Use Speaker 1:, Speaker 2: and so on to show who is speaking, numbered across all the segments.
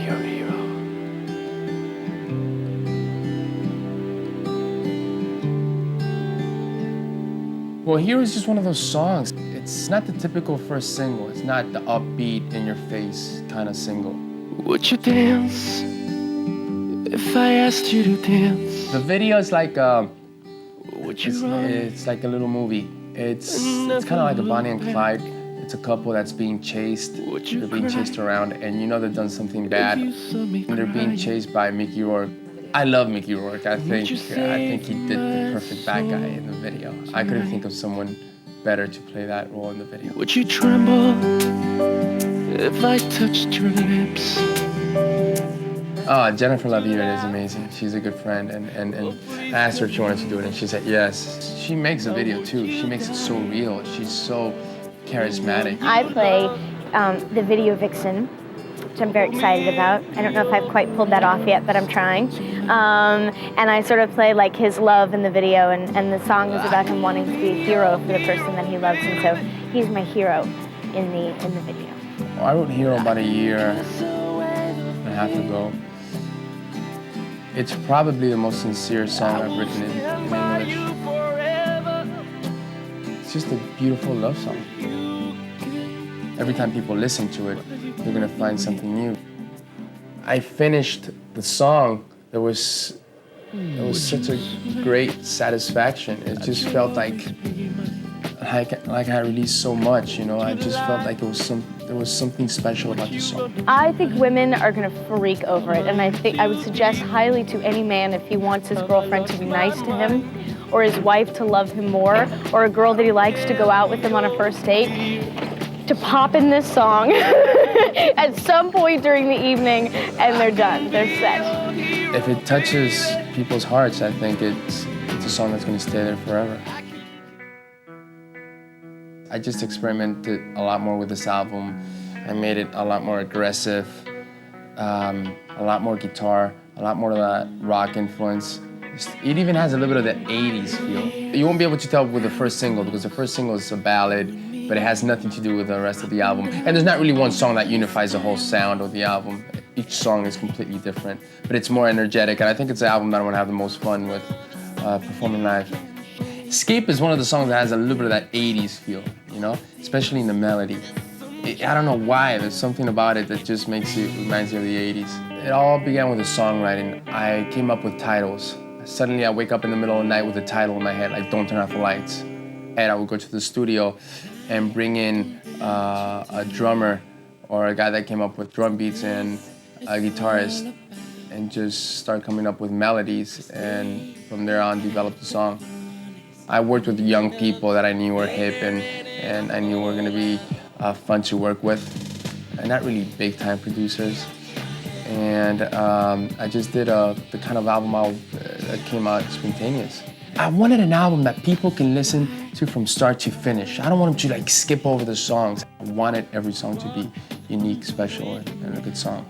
Speaker 1: your hero. Well, Hero is just one of those songs. It's not the typical first single. It's not the upbeat, in-your-face kind of single.
Speaker 2: Would you dance if I asked you to dance?
Speaker 1: The video is like
Speaker 2: Would you run?
Speaker 1: it's like a little movie. It's kind of like a Bonnie and Clyde. It's a couple that's being chased. They're being chased around, and you know they've done something bad, and they're being chased by Mickey Rourke. I love Mickey Rourke. I think he did the perfect bad guy in the video. I couldn't think of someone better to play that role in the video.
Speaker 2: Would you tremble if I touched your lips?
Speaker 1: Jennifer Love Hewitt is amazing. She's a good friend, and I asked her if she wanted to do it, and she said yes. She makes the video too. She makes it so real. She's so charismatic.
Speaker 3: I play the video vixen, which I'm very excited about. I don't know if I've quite pulled that off yet, but I'm trying. And I sort of play like his love in the video, and the song is about him wanting to be a hero for the person that he loves, and so he's my hero in the video.
Speaker 1: Well, I wrote Hero about a year and a half ago. It's probably the most sincere song I've written in English. It's just a beautiful love song. Every time people listen to it, they're gonna find something new. I finished the song. There was such a great satisfaction. It just felt like I released so much, you know. I just felt like there was something special about the song.
Speaker 3: I think women are gonna freak over it, and I think I would suggest highly to any man, if he wants his girlfriend to be nice to him, or his wife to love him more, or a girl that he likes to go out with him on a first date, to pop in this song at some point during the evening, and they're done, they're set.
Speaker 1: If it touches people's hearts, I think it's a song that's gonna stay there forever. I just experimented a lot more with this album. I made it a lot more aggressive, a lot more guitar, a lot more of that rock influence. It even has a little bit of the 80s feel. You won't be able to tell with the first single, because the first single is a ballad, but it has nothing to do with the rest of the album. And there's not really one song that unifies the whole sound of the album. Each song is completely different, but it's more energetic, and I think it's the album that I want to have the most fun with performing live. Escape is one of the songs that has a little bit of that 80s feel, you know, especially in the melody. I don't know why, there's something about it that just reminds you of the 80s. It all began with the songwriting. I came up with titles. Suddenly I wake up in the middle of the night with a title in my head, like Don't Turn Off the Lights. And I would go to the studio and bring in a drummer or a guy that came up with drum beats and a guitarist, and just start coming up with melodies, and from there on develop the song. I worked with young people that I knew were hip and I knew were gonna be fun to work with, and not really big time producers. And I just did the kind of album that came out spontaneous. I wanted an album that people can listen to from start to finish. I don't want them to like skip over the songs. I wanted every song to be unique, special, and a good song.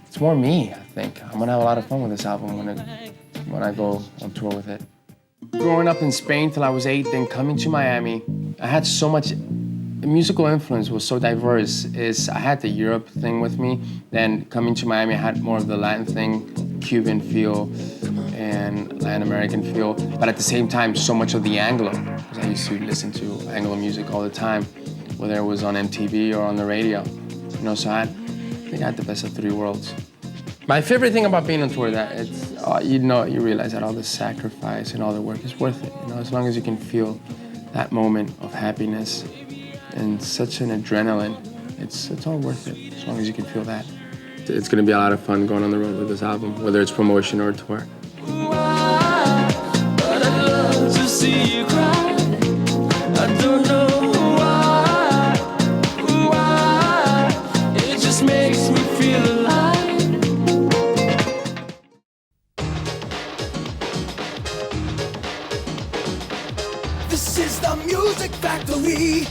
Speaker 1: It's more me, I think. I'm gonna have a lot of fun with this album when I go on tour with it. Growing up in Spain till I was 8, then coming to Miami, I had so much, the musical influence was so diverse. I had the Europe thing with me, then coming to Miami, I had more of the Latin thing, Cuban feel, and Latin American feel, but at the same time, so much of the Anglo, because I used to listen to Anglo music all the time, whether it was on MTV or on the radio. You know, so I think I had the best of 3 worlds. My favorite thing about being on tour is that it's, you realize that all the sacrifice and all the work is worth it. You know, as long as you can feel that moment of happiness and such an adrenaline, it's all worth it. As long as you can feel that. It's gonna be a lot of fun going on the road with this album, whether it's promotion or tour.
Speaker 2: But I'd love to see you cry. I don't know why. It just makes me feel alive.
Speaker 4: This is the Music Factory.